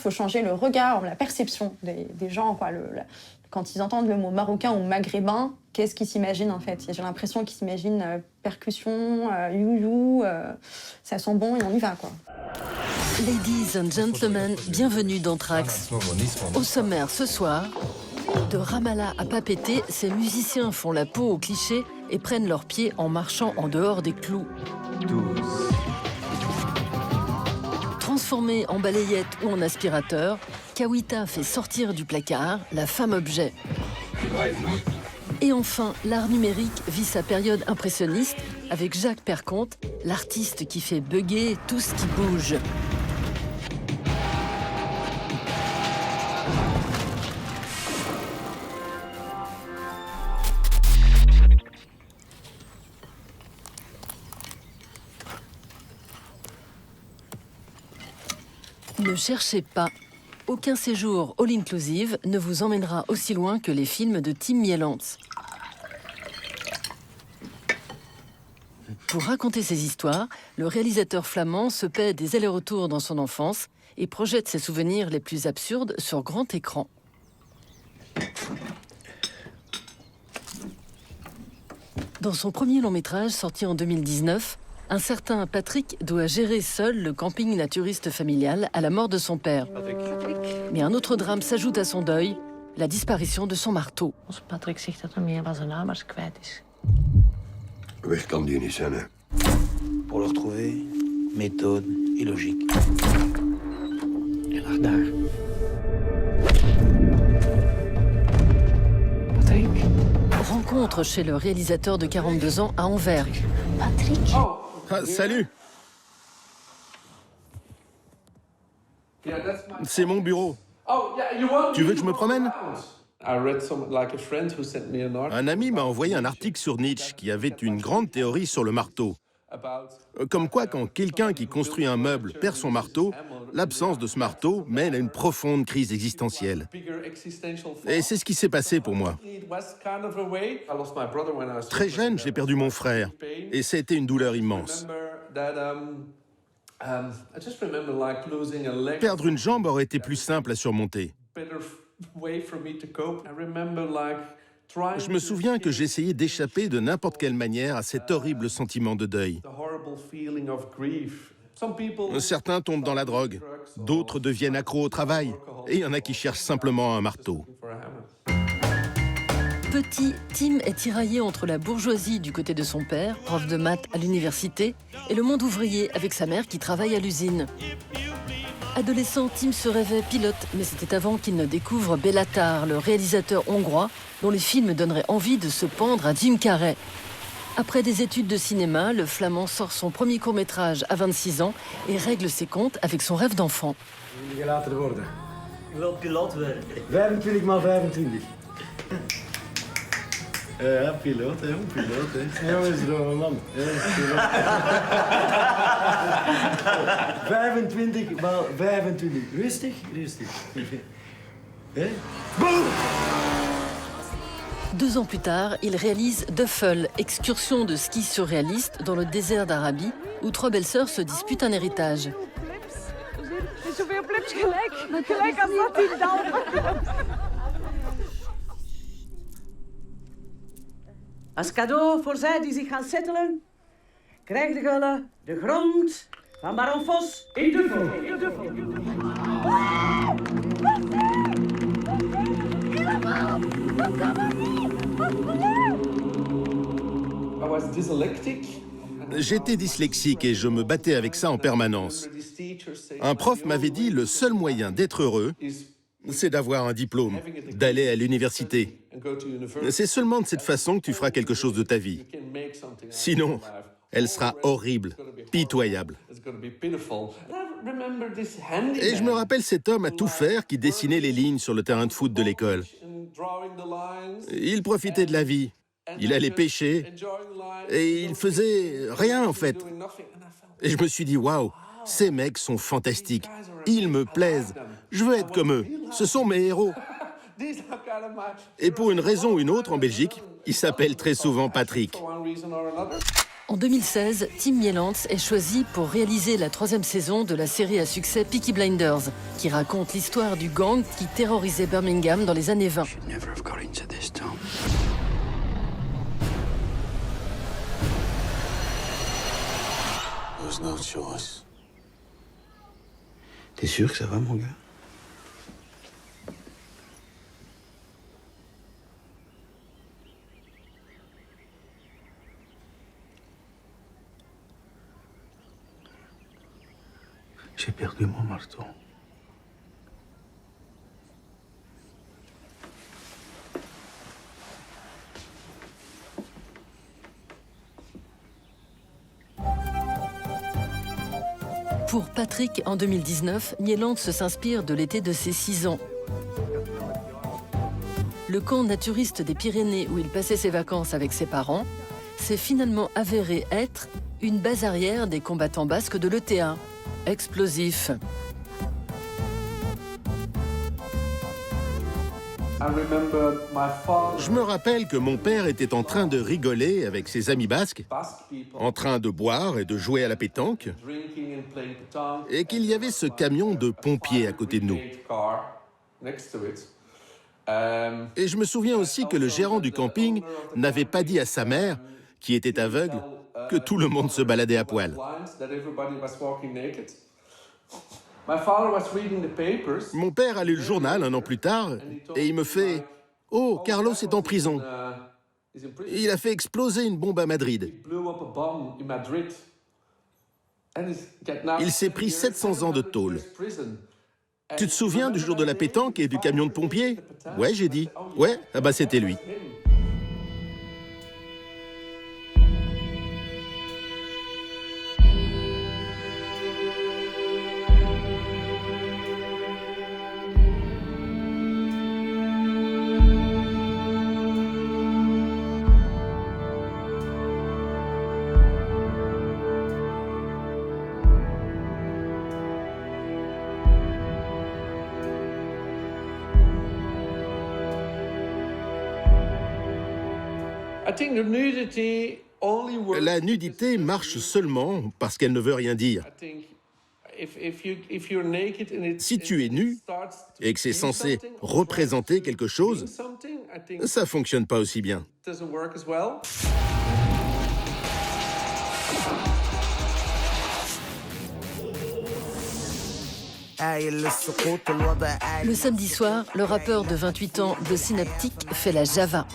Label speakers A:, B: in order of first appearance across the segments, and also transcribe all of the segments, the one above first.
A: faut changer le regard, la perception des gens, quoi. Quand ils entendent le mot marocain ou maghrébin, qu'est-ce qu'ils s'imaginent en fait? J'ai l'impression qu'ils s'imaginent percussion, you-you, ça sent bon et on y va, quoi.
B: Ladies and gentlemen, bienvenue dans Trax. Au sommaire ce soir, de Ramallah à Papeete, ces musiciens font la peau aux clichés et prennent leurs pieds en marchant en dehors des clous. Transformée en balayette ou en aspirateur, Kawita fait sortir du placard la femme-objet. Et enfin, l'art numérique vit sa période impressionniste avec Jacques Perconte, l'artiste qui fait bugger tout ce qui bouge. Ne cherchez pas. Aucun séjour all-inclusive ne vous emmènera aussi loin que les films de Tim Mielantz. Pour raconter ces histoires, le réalisateur flamand se paie des allers-retours dans son enfance et projette ses souvenirs les plus absurdes sur grand écran. Dans son premier long-métrage sorti en 2019, un certain Patrick doit gérer seul le camping naturiste familial à la mort de son père. Mais un autre drame s'ajoute à son deuil, la disparition de son marteau.
C: Patrick zegt dat er meer van zijn hamers kwijt is.
D: Weg kan die niet zijn, hè.
E: Pour le retrouver, méthode et logique. Il lag daar.
C: Patrick?
B: Rencontre chez le réalisateur de 42 ans à Anvers.
C: Patrick?
F: Ah, salut. C'est mon bureau. Tu veux que je me promène? Un ami m'a envoyé un article sur Nietzsche qui avait une grande théorie sur le marteau. Comme quoi, quand quelqu'un qui construit un meuble perd son marteau, l'absence de ce marteau mène à une profonde crise existentielle. Et c'est ce qui s'est passé pour moi. Très jeune, j'ai perdu mon frère, et ça a été une douleur immense. Perdre une jambe aurait été plus simple à surmonter. Je me souviens que j'essayais d'échapper de n'importe quelle manière à cet horrible sentiment de deuil. Certains tombent dans la drogue, d'autres deviennent accros au travail, et il y en a qui cherchent simplement un marteau.
B: Petit, Tim est tiraillé entre la bourgeoisie du côté de son père, prof de maths à l'université, et le monde ouvrier avec sa mère qui travaille à l'usine. Adolescent, Tim se rêvait pilote, mais c'était avant qu'il ne découvre Béla Tarr, le réalisateur hongrois, dont les films donneraient envie de se pendre à Jim Carrey. Après des études de cinéma, le Flamand sort son premier court-métrage à 26 ans et règle ses comptes avec son rêve d'enfant.
G: Ik wil piloot worden. 25 x 25. Ja, piloot, hè? Piloot, hè? Jongens, droge man. 25 x 25. Rustig, rustig. Boum!
B: 2 ans plus tard, il réalise Duffel, excursion de ski surréaliste dans le désert d'Arabie, où 3 belles sœurs se disputent un héritage.
H: Als cadeau voor zij die zich gaan settelen, krijgt de gulle de grond van Baron Vos in Duffel.
F: J'étais dyslexique et je me battais avec ça en permanence. Un prof m'avait dit le seul moyen d'être heureux, c'est d'avoir un diplôme, d'aller à l'université. C'est seulement de cette façon que tu feras quelque chose de ta vie. Sinon, elle sera horrible, pitoyable. Et je me rappelle cet homme à tout faire qui dessinait les lignes sur le terrain de foot de l'école. Il profitait de la vie. Il allait pêcher et il faisait rien en fait. Et je me suis dit, waouh, ces mecs sont fantastiques. Ils me plaisent. Je veux être comme eux. Ce sont mes héros. Et pour une raison ou une autre, en Belgique, il s'appelle très souvent Patrick.
B: En 2016, Tim Mielantz est choisi pour réaliser la 3e saison de la série à succès Peaky Blinders, qui raconte l'histoire du gang qui terrorisait Birmingham dans les années 20.
E: T'es sûr que ça va, mon gars? J'ai perdu mon marteau.
B: Pour Patrick, en 2019, Mielantz s'inspire de l'été de ses 6 ans. Le camp naturiste des Pyrénées où il passait ses vacances avec ses parents s'est finalement avéré être une base arrière des combattants basques de l'ETA. Explosif.
F: Je me rappelle que mon père était en train de rigoler avec ses amis basques, en train de boire et de jouer à la pétanque, et qu'il y avait ce camion de pompiers à côté de nous. Et je me souviens aussi que le gérant du camping n'avait pas dit à sa mère, qui était aveugle, que tout le monde se baladait à poil. Mon père a lu le journal un an plus tard et il me fait « Oh, Carlos est en prison. Il a fait exploser une bombe à Madrid. Il s'est pris 700 ans de tôle. Tu te souviens du jour de la pétanque et du camion de pompiers ?» Ouais, j'ai dit. Ouais, ah bah c'était lui. La nudité marche seulement parce qu'elle ne veut rien dire. Si tu es nu et que c'est censé représenter quelque chose, ça ne fonctionne pas aussi bien.
B: Le samedi soir, le rappeur de 28 ans de Synaptic fait la Java.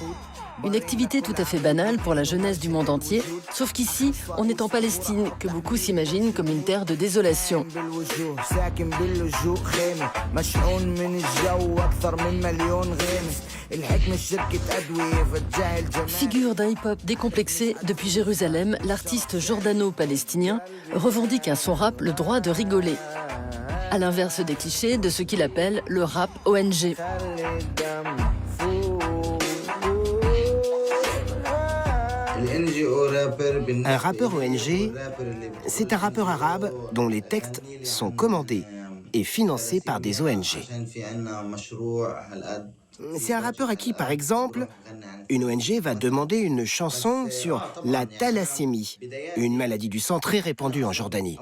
B: Une activité tout à fait banale pour la jeunesse du monde entier, sauf qu'ici, on est en Palestine, que beaucoup s'imaginent comme une terre de désolation. Figure d'un hip-hop décomplexé, depuis Jérusalem, l'artiste jordano-palestinien revendique à son rap le droit de rigoler. À l'inverse des clichés de ce qu'il appelle le rap ONG.
I: Un rappeur ONG, c'est un rappeur arabe dont les textes sont commandés et financés par des ONG. C'est un rappeur à qui, par exemple, une ONG va demander une chanson sur la thalassémie, une maladie du sang très répandue en Jordanie.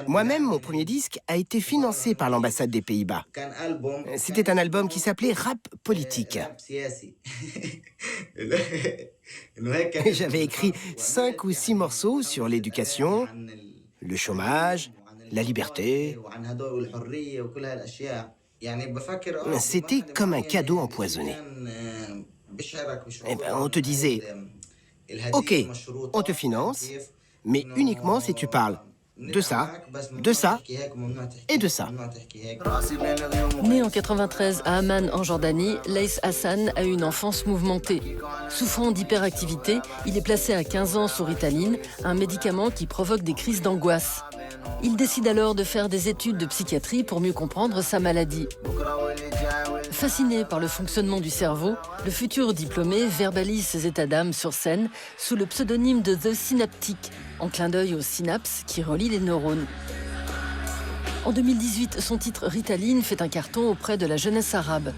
I: Moi-même, mon premier disque a été financé par l'ambassade des Pays-Bas. C'était un album qui s'appelait Rap Politique. J'avais écrit 5 ou 6 morceaux sur l'éducation, le chômage, la liberté. C'était comme un cadeau empoisonné. On te disait, ok, on te finance, mais uniquement si tu parles de ça et de ça.
B: Né en 93 à Amman, en Jordanie, Laïs Hassan a une enfance mouvementée. Souffrant d'hyperactivité, il est placé à 15 ans sous Ritaline, un médicament qui provoque des crises d'angoisse. Il décide alors de faire des études de psychiatrie pour mieux comprendre sa maladie. Fasciné par le fonctionnement du cerveau, le futur diplômé verbalise ses états d'âme sur scène sous le pseudonyme de The Synaptic, en clin d'œil aux synapses qui relient les neurones. En 2018, son titre Ritaline fait un carton auprès de la jeunesse arabe.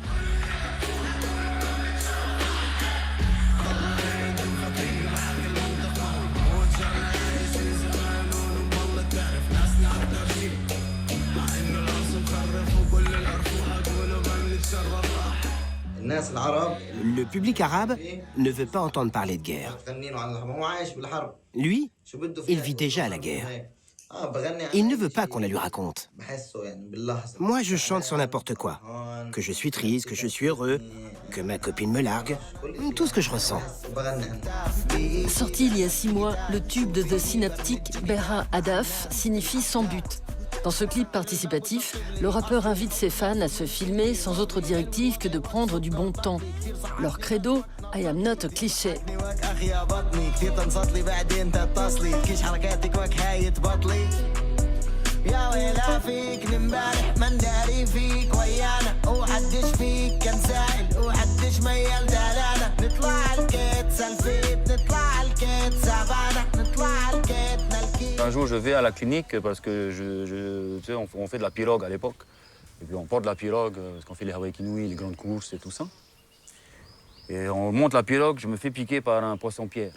I: Le public arabe ne veut pas entendre parler de guerre. Lui, il vit déjà la guerre. Il ne veut pas qu'on la lui raconte. Moi, je chante sur n'importe quoi. Que je suis triste, que je suis heureux, que ma copine me largue. Tout ce que je ressens.
B: Sorti il y a 6 mois, le tube de The Synaptic, Berra Hadaf, signifie sans but. Dans ce clip participatif, le rappeur invite ses fans à se filmer sans autre directive que de prendre du bon temps. Leur credo, I am not a cliché.
J: Un jour, je vais à la clinique parce que tu sais, on fait de la pirogue à l'époque. Et puis on porte de la pirogue parce qu'on fait les Hawaii Kinui, les grandes courses et tout ça. Et on monte la pirogue, je me fais piquer par un poisson-pierre.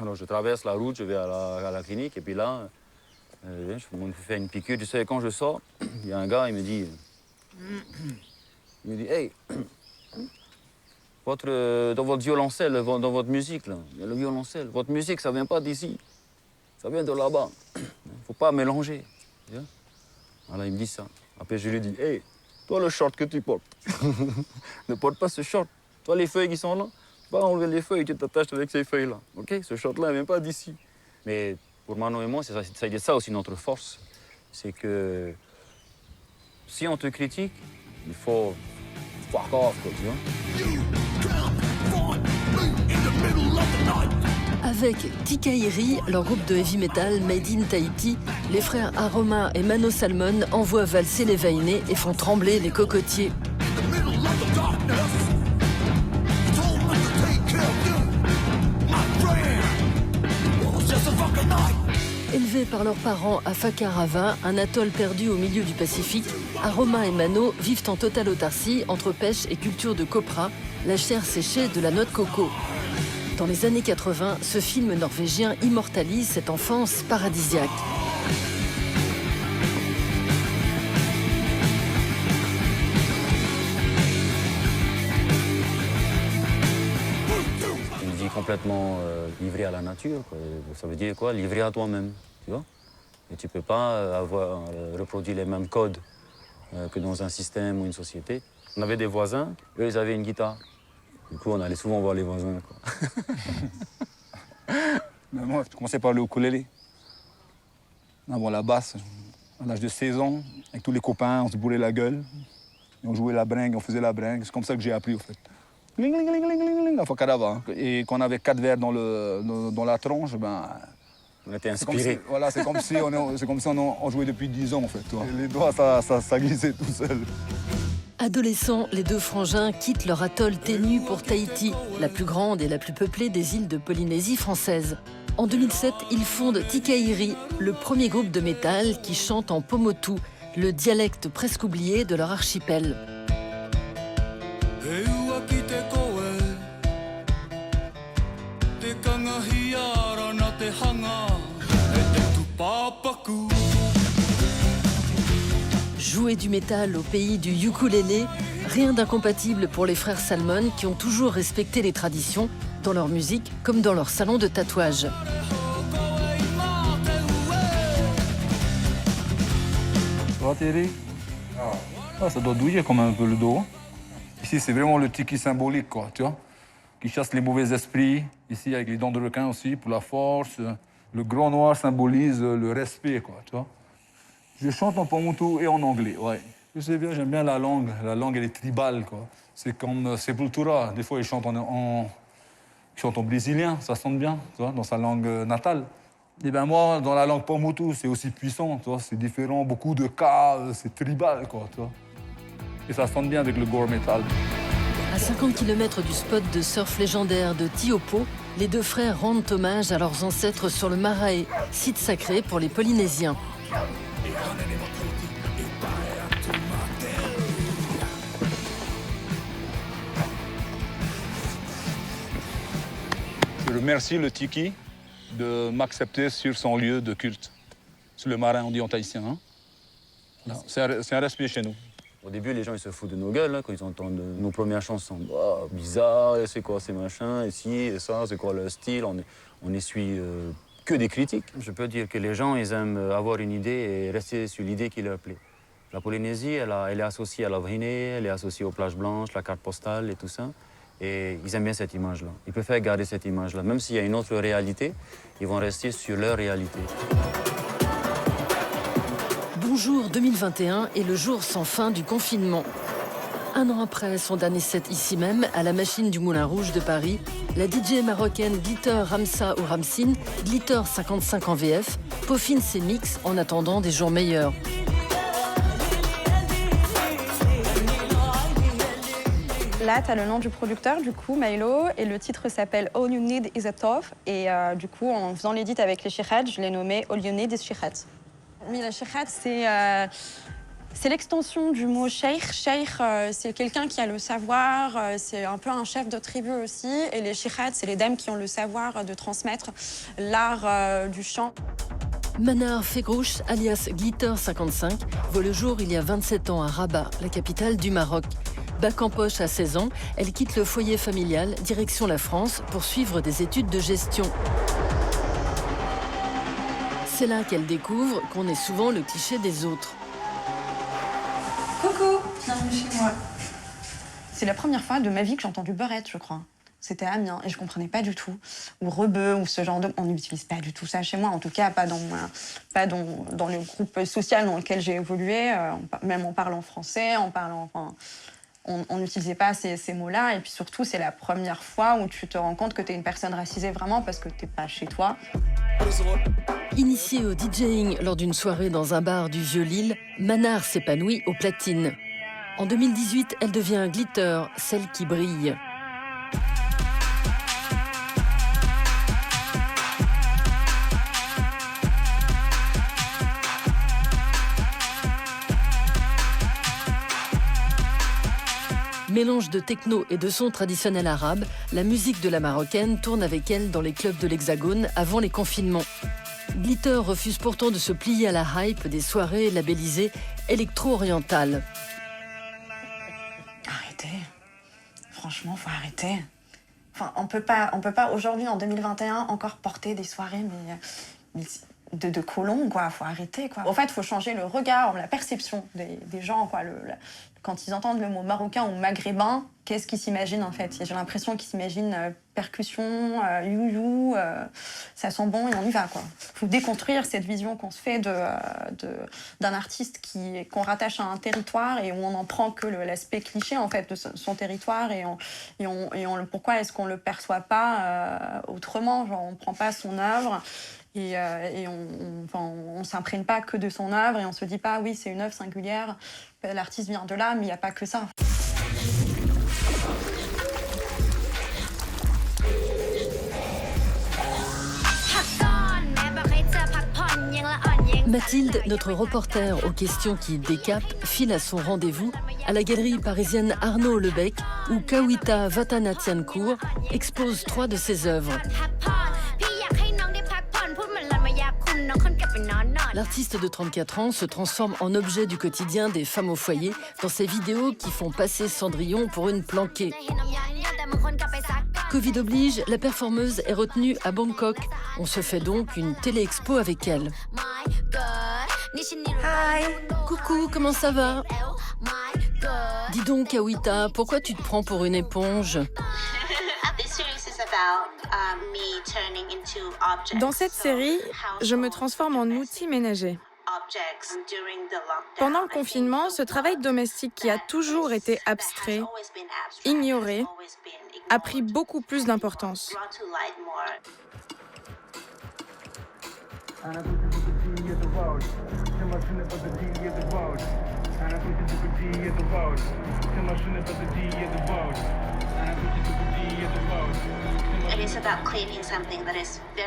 J: Alors je traverse la route, je vais à la clinique et puis là, je me fais une piqûre. Tu sais, quand je sors, il y a un gars, il me dit, hey, dans votre violoncelle, dans votre musique, là, il y a le violoncelle. Votre musique, ça vient pas d'ici, ça vient de là-bas. Faut pas mélanger. Alors il me dit ça. Après je lui dis, hey, toi le short que tu portes, ne porte pas ce short. Toi les feuilles qui sont là, pas enlever les feuilles, tu t'attaches avec ces feuilles-là. Ok, ce short-là, il vient pas d'ici. Mais pour Mano et moi, c'est ça aussi notre force. C'est que si on te critique, il faut fuck off, quoi, tu vois.
B: Avec Tikairi, leur groupe de heavy metal made in Tahiti, les frères Aroma et Mano Salmon envoient valser les vainés et font trembler les cocotiers. Élevés par leurs parents à Fakarava, un atoll perdu au milieu du Pacifique, Aroma et Mano vivent en totale autarcie entre pêche et culture de copra, la chair séchée de la noix de coco. Dans les années 80, ce film norvégien immortalise cette enfance paradisiaque.
J: Une vie complètement livrée à la nature, quoi. Ça veut dire quoi? Livrée à toi-même, tu vois. Et tu peux pas reproduire les mêmes codes que dans un système ou une société. On avait des voisins, eux ils avaient une guitare. Du coup, on allait souvent voir les voisins, quoi.
K: Mais moi, je commençais par le ukulélé. Avant la basse, à l'âge de 16 ans, avec tous les copains, on se bourrait la gueule. Et on jouait la bringue, on faisait la bringue. C'est comme ça que j'ai appris, au fait. Gling, gling, gling, gling, gling, la Fakarava. Et quand on avait 4 verres dans la tronche, ben...
J: On était inspirés.
K: Voilà, c'est comme si on jouait depuis 10 ans, en fait. Toi. Les doigts, ça glissait tout seul.
B: Adolescents, les deux frangins quittent leur atoll ténu pour Tahiti, la plus grande et la plus peuplée des îles de Polynésie française. En 2007, ils fondent Tikairi, le premier groupe de métal qui chante en pomotu, le dialecte presque oublié de leur archipel. Jouer du métal au pays du ukulélé, rien d'incompatible pour les frères Salmon qui ont toujours respecté les traditions dans leur musique comme dans leur salon de tatouage.
K: Ça va Thierry? Ça doit douiller comme un peu le dos. Ici c'est vraiment le tiki symbolique, quoi, tu vois, qui chasse les mauvais esprits. Ici avec les dents de requin aussi pour la force. Le grand noir symbolise le respect, quoi, tu vois. Je chante en pomotu et en anglais, ouais. Je sais bien, j'aime bien la langue. La langue, elle est tribale, quoi. C'est comme Sepultura. Des fois, ils chantent en brésilien, ça sonne bien, tu vois, dans sa langue natale. Et ben moi, dans la langue pomotu, c'est aussi puissant, tu vois. C'est différent, beaucoup de cas, c'est tribal, quoi, tu vois. Et ça sonne bien avec le gore metal.
B: À 50 km du spot de surf légendaire de Tiopo, les deux frères rendent hommage à leurs ancêtres sur le Marae, site sacré pour les Polynésiens.
K: Je remercie le Tiki de m'accepter sur son lieu de culte. C'est le marin, on dit en tahitien. Hein? C'est un respect chez nous.
J: Au début, les gens ils se foutent de nos gueules hein, quand ils entendent nos premières chansons. Oh, bizarre, c'est quoi ces machins, et ci, et ça, c'est quoi le style. On essuie que des critiques. Je peux dire que les gens, ils aiment avoir une idée et rester sur l'idée qui leur plaît. La Polynésie, elle est associée à la Vriné, elle est associée aux plages blanches, la carte postale et tout ça. Et ils aiment bien cette image-là. Ils préfèrent garder cette image-là. Même s'il y a une autre réalité, ils vont rester sur leur réalité.
B: Bonjour 2021 est le jour sans fin du confinement. Un an après son dernier set ici même, à la machine du Moulin Rouge de Paris, la DJ marocaine Glitter Ramsa ou Ramsine, Glitter 55 en VF, peaufine ses mix en attendant des jours meilleurs.
A: Là, tu as le nom du producteur, du coup, Milo, et le titre s'appelle All You Need Is a Tov. Et du coup, en faisant l'édit avec les Shirhat, je l'ai nommé All You Need Is Shirhat. Oui, la Shirhat, c'est l'extension du mot sheikh. Sheikh, c'est quelqu'un qui a le savoir, c'est un peu un chef de tribu aussi. Et les Shirhat, c'est les dames qui ont le savoir de transmettre l'art du chant.
B: Manar Fegrouche, alias Glitter 55, voit le jour il y a 27 ans à Rabat, la capitale du Maroc. Bac en poche à 16 ans, elle quitte le foyer familial, direction la France, pour suivre des études de gestion. C'est là qu'elle découvre qu'on est souvent le cliché des autres.
A: Coucou, bienvenue chez moi. C'est la première fois de ma vie que j'ai entendu beurette, je crois. C'était à Amiens et je comprenais pas du tout. Ou rebeu, ou ce genre de... On n'utilise pas du tout ça chez moi, en tout cas pas dans le groupe social dans lequel j'ai évolué. Même en parlant français, on n'utilisait pas ces mots-là. Et puis surtout, c'est la première fois où tu te rends compte que tu es une personne racisée vraiment parce que tu n'es pas chez toi.
B: Initiée au DJing lors d'une soirée dans un bar du Vieux-Lille, Manar s'épanouit aux platines. En 2018, elle devient Glitter, celle qui brille. Mélange de techno et de sons traditionnels arabes, la musique de la Marocaine tourne avec elle dans les clubs de l'Hexagone avant les confinements. Glitter refuse pourtant de se plier à la hype des soirées labellisées électro-orientales.
A: Arrêtez. Franchement, faut arrêter. Enfin, on peut pas aujourd'hui, en 2021, encore porter des soirées, mais de colons, quoi. Faut arrêter, quoi. En fait, faut changer le regard, la perception des gens, quoi. Quand ils entendent le mot marocain ou maghrébin, qu'est-ce qu'ils s'imaginent, en fait? J'ai l'impression qu'ils s'imaginent percussion, you-you, ça sent bon et on y va, quoi. Faut déconstruire cette vision qu'on se fait d'un artiste qu'on rattache à un territoire et où on n'en prend que l'aspect cliché, en fait, de son territoire pourquoi est-ce qu'on le perçoit pas autrement? Genre, on prend pas son œuvre et on s'imprègne pas que de son œuvre et on se dit pas, oui, c'est une œuvre singulière, l'artiste vient de là, mais il n'y a pas que ça.
B: Mathilde, notre reporter aux questions qui décapent, file à son rendez-vous à la galerie parisienne Arnaud Lebec où Kawita Vatanatiancourt expose 3 de ses œuvres. L'artiste de 34 ans se transforme en objet du quotidien des femmes au foyer dans ses vidéos qui font passer Cendrillon pour une planquée. Covid oblige, la performeuse est retenue à Bangkok. On se fait donc une télé-expo avec elle.
A: Hi.
B: Coucou, comment ça va? Dis donc, Kawita, pourquoi tu te prends pour une éponge?
L: Dans cette série, je me transforme en outil ménager. Pendant le confinement, ce travail domestique qui a toujours été abstrait, ignoré, a pris beaucoup plus d'importance.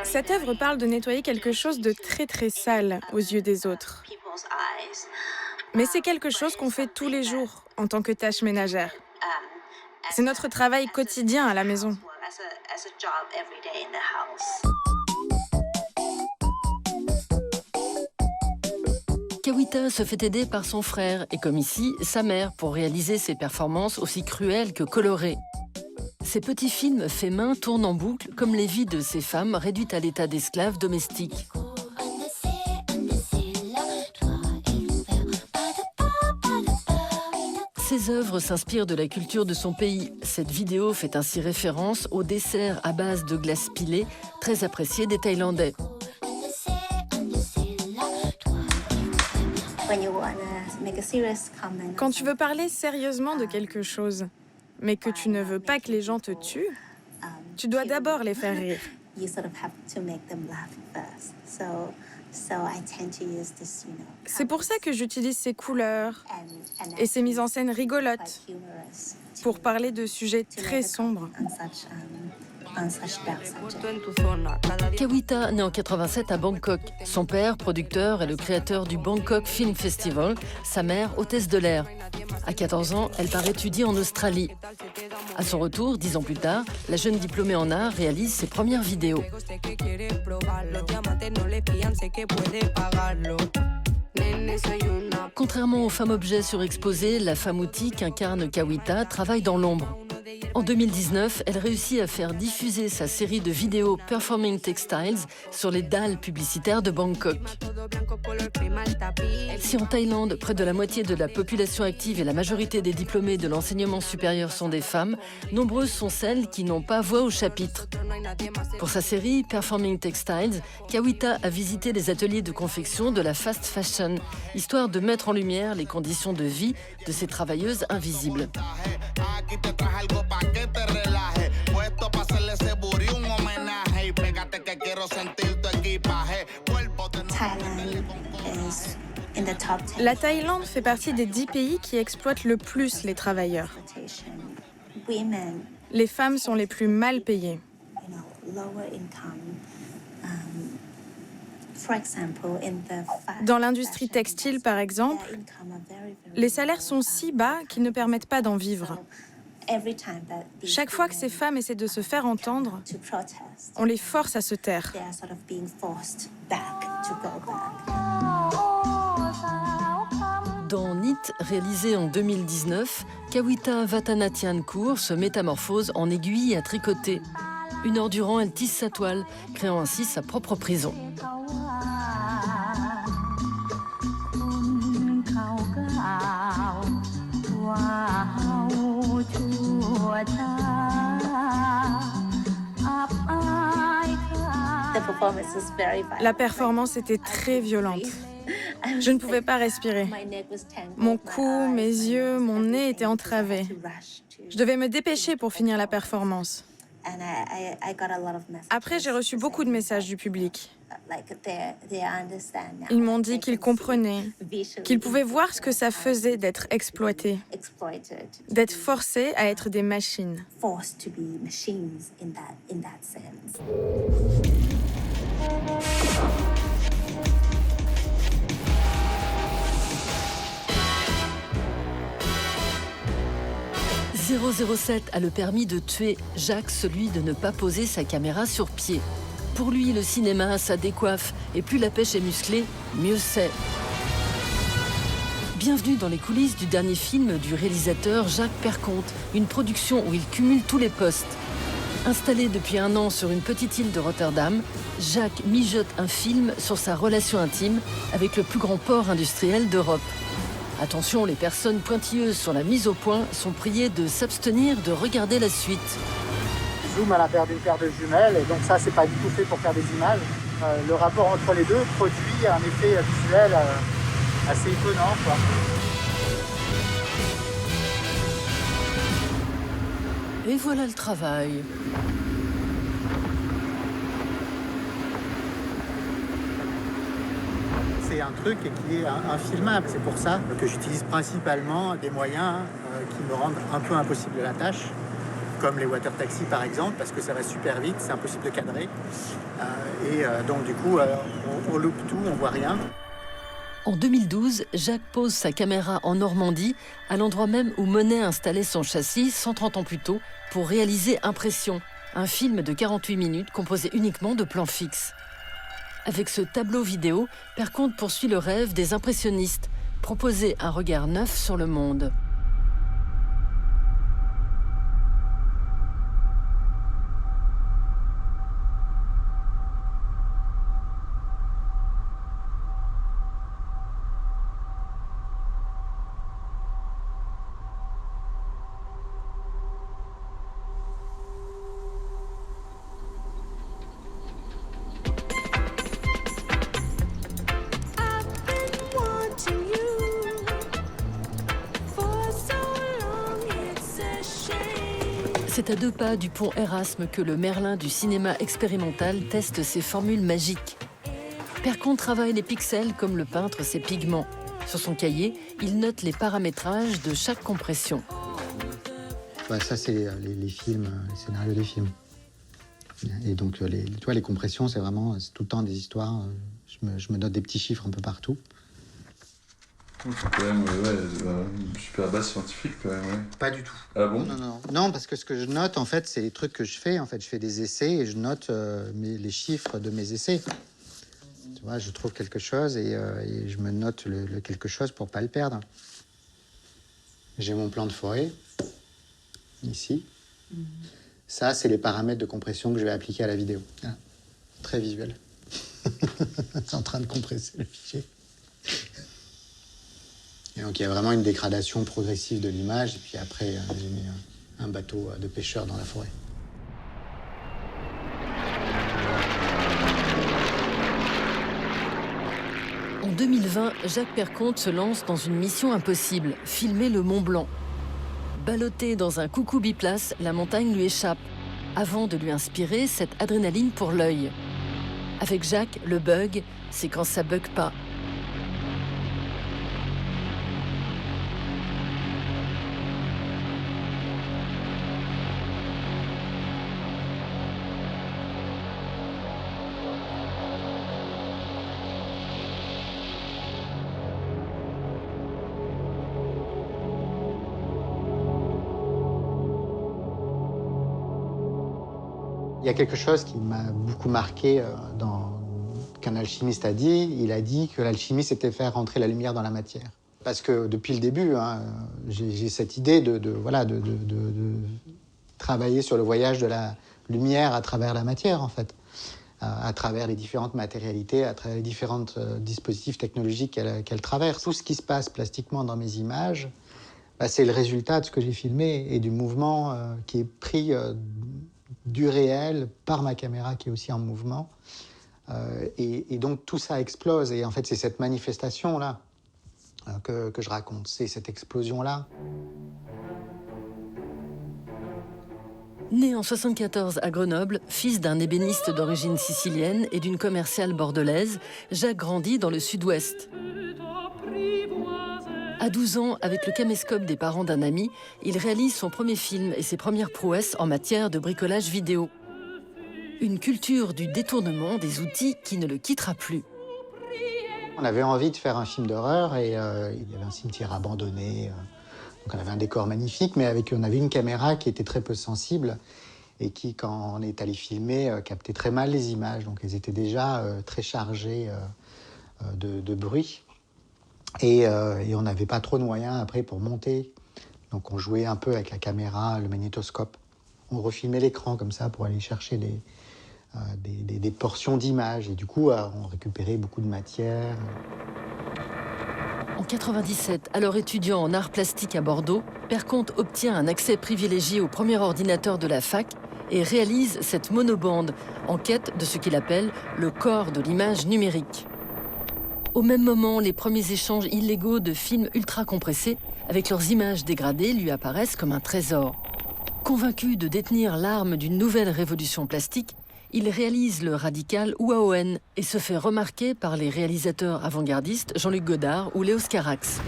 L: Cette œuvre parle de nettoyer quelque chose de très très sale aux yeux des autres. Mais c'est quelque chose qu'on fait tous les jours en tant que tâche ménagère. C'est notre travail quotidien à la maison.
B: Kawita Kawita se fait aider par son frère et, comme ici, sa mère pour réaliser ses performances aussi cruelles que colorées. Ces petits films faits main tournent en boucle comme les vies de ces femmes réduites à l'état d'esclaves domestiques. Ces œuvres s'inspirent de la culture de son pays. Cette vidéo fait ainsi référence au dessert à base de glace pilée, très apprécié des Thaïlandais.
L: Quand tu veux parler sérieusement de quelque chose, mais que tu ne veux pas que les gens te tuent, tu dois d'abord les faire rire. C'est pour ça que j'utilise ces couleurs et ces mises en scène rigolotes pour parler de sujets très sombres.
B: Kawita naît en 87 à Bangkok. Son père, producteur, est le créateur du Bangkok Film Festival. Sa mère, hôtesse de l'air. À 14 ans, elle part étudier en Australie. À son retour, 10 ans plus tard, la jeune diplômée en art réalise ses premières vidéos. Contrairement aux femmes objets surexposées, la femme outil qu'incarne Kawita travaille dans l'ombre. En 2019, elle réussit à faire diffuser sa série de vidéos Performing Textiles sur les dalles publicitaires de Bangkok. Si en Thaïlande, près de la moitié de la population active et la majorité des diplômés de l'enseignement supérieur sont des femmes, nombreuses sont celles qui n'ont pas voix au chapitre. Pour sa série Performing Textiles, Kawita a visité les ateliers de confection de la fast fashion, histoire de mettre en lumière les conditions de vie de ces travailleuses invisibles.
L: La Thaïlande fait partie des 10 pays qui exploitent le plus les travailleurs. Les femmes sont les plus mal payées. Dans l'industrie textile, par exemple, les salaires sont si bas qu'ils ne permettent pas d'en vivre. Chaque fois que ces femmes essaient de se faire entendre, on les force à se taire.
B: Dans NIT, réalisé en 2019, Kawita Vatanathiancourt se métamorphose en aiguille à tricoter. 1 heure durant, elle tisse sa toile, créant ainsi sa propre prison.
L: La performance était très violente. Je ne pouvais pas respirer. Mon cou, mes yeux, mon nez étaient entravés. Je devais me dépêcher pour finir la performance. Après, j'ai reçu beaucoup de messages du public. Ils m'ont dit qu'ils comprenaient, qu'ils pouvaient voir ce que ça faisait d'être exploité, d'être forcés à être des machines.
B: .007 a le permis de tuer, Jacques celui de ne pas poser sa caméra sur pied. Pour lui, le cinéma, ça décoiffe, et plus la pêche est musclée, mieux c'est. Bienvenue dans les coulisses du dernier film du réalisateur Jacques Perconte, une production où il cumule tous les postes. Installé depuis 1 an sur une petite île de Rotterdam, Jacques mijote un film sur sa relation intime avec le plus grand port industriel d'Europe. Attention, les personnes pointilleuses sur la mise au point sont priées de s'abstenir de regarder la suite.
M: Zoom à la paire d'une paire de jumelles, et donc ça, c'est pas du tout fait pour faire des images. Le rapport entre les deux produit un effet visuel assez étonnant, quoi.
B: Et voilà le travail.
M: C'est un truc qui est infilmable. C'est pour ça que j'utilise principalement des moyens qui me rendent un peu impossible la tâche, comme les water taxis par exemple, parce que ça va super vite, c'est impossible de cadrer. Donc du coup, on loupe tout, on voit rien.
B: En 2012, Jacques pose sa caméra en Normandie, à l'endroit même où Monet installait son châssis 130 ans plus tôt, pour réaliser Impression, un film de 48 minutes composé uniquement de plans fixes. Avec ce tableau vidéo, Perconte poursuit le rêve des impressionnistes, proposer un regard neuf sur le monde. C'est à 2 pas du pont Erasme que le Merlin du cinéma expérimental teste ses formules magiques. Perconte travaille les pixels comme le peintre ses pigments. Sur son cahier, il note les paramétrages de chaque compression.
M: Ouais, ça, c'est les films, les scénarios des films. Et donc, les compressions, c'est tout le temps des histoires. Je me note des petits chiffres un peu partout.
K: C'est quand même une super base scientifique quand même. Ouais.
M: Pas du tout.
K: Ah bon?
M: Non, parce que ce que je note, en fait, c'est les trucs que je fais. En fait, je fais des essais et je note les chiffres de mes essais. Tu vois, je trouve quelque chose et je me note le quelque chose pour pas le perdre. J'ai mon plan de forêt, ici. Ça, c'est les paramètres de compression que je vais appliquer à la vidéo. Ah, très visuel. C'est en train de compresser le fichier. Et donc, il y a vraiment une dégradation progressive de l'image. Et puis après, j'ai mis un bateau de pêcheurs dans la forêt.
B: En 2020, Jacques Perconte se lance dans une mission impossible, filmer le Mont Blanc. Ballotté dans un coucou biplace, la montagne lui échappe, avant de lui inspirer cette adrénaline pour l'œil. Avec Jacques, le bug, c'est quand ça bug pas.
M: Il y a quelque chose qui m'a beaucoup marqué qu'un alchimiste a dit. Il a dit que l'alchimie, c'était faire rentrer la lumière dans la matière. Parce que depuis le début, j'ai cette idée de travailler sur le voyage de la lumière à travers la matière, en fait. À travers les différentes matérialités, à travers les différents dispositifs technologiques qu'elle traverse. Tout ce qui se passe plastiquement dans mes images, c'est le résultat de ce que j'ai filmé et du mouvement qui est pris du réel par ma caméra qui est aussi en mouvement. Et donc tout ça explose. Et en fait, c'est cette manifestation-là que je raconte. C'est cette explosion-là.
B: Né en 1974 à Grenoble, fils d'un ébéniste d'origine sicilienne et d'une commerciale bordelaise, Jacques grandit dans le sud-ouest. À 12 ans, avec le caméscope des parents d'un ami, il réalise son premier film et ses premières prouesses en matière de bricolage vidéo. Une culture du détournement des outils qui ne le quittera plus.
M: On avait envie de faire un film d'horreur et il y avait un cimetière abandonné. Donc on avait un décor magnifique, mais on avait une caméra qui était très peu sensible et qui, quand on est allé filmer, captait très mal les images. Donc elles étaient déjà très chargées de bruit. Et on n'avait pas trop de moyens après pour monter. Donc on jouait un peu avec la caméra, le magnétoscope. On refilmait l'écran comme ça pour aller chercher des portions d'images. Et du coup, on récupérait beaucoup de matière.
B: En 1997, alors étudiant en arts plastiques à Bordeaux, Perconte obtient un accès privilégié au premier ordinateur de la fac et réalise cette monobande en quête de ce qu'il appelle le corps de l'image numérique. Au même moment, les premiers échanges illégaux de films ultra compressés avec leurs images dégradées lui apparaissent comme un trésor. Convaincu de détenir l'arme d'une nouvelle révolution plastique, il réalise le radical Ouaouen et se fait remarquer par les réalisateurs avant-gardistes Jean-Luc Godard ou Léos Carax.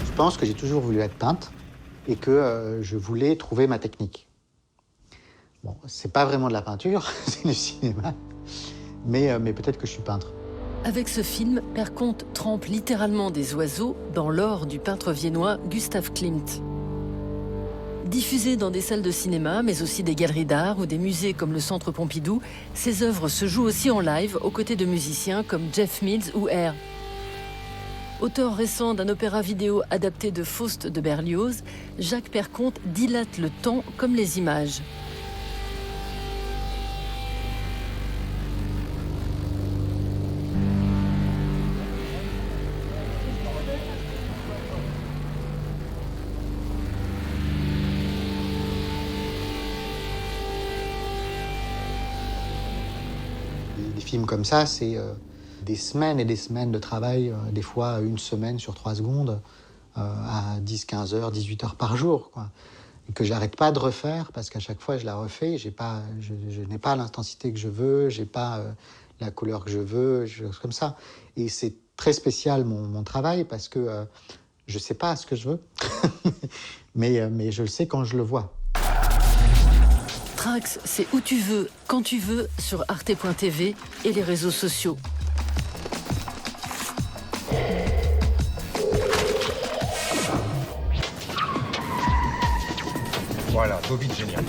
M: Je pense que j'ai toujours voulu être peintre et que je voulais trouver ma technique. Bon, c'est pas vraiment de la peinture, c'est du cinéma, mais peut-être que je suis peintre.
B: Avec ce film, Perconte trempe littéralement des oiseaux dans l'or du peintre viennois Gustav Klimt. Diffusées dans des salles de cinéma, mais aussi des galeries d'art ou des musées comme le Centre Pompidou, ces œuvres se jouent aussi en live aux côtés de musiciens comme Jeff Mills ou Air. Auteur récent d'un opéra vidéo adapté de Faust de Berlioz, Jacques Perconte dilate le temps comme les images.
M: Des films comme ça, c'est des semaines et des semaines de travail, des fois une semaine sur 3 secondes, à 10, 15 heures, 18 heures par jour, quoi. Et que j'arrête pas de refaire, parce qu'à chaque fois je la refais, je n'ai pas l'intensité que je veux, j'ai pas la couleur que je veux, choses comme ça. Et c'est très spécial mon travail, parce que je sais pas ce que je veux, mais je le sais quand je le vois.
B: Trax, c'est où tu veux, quand tu veux, sur arte.tv et les réseaux sociaux.
N: Voilà, bobine géniale.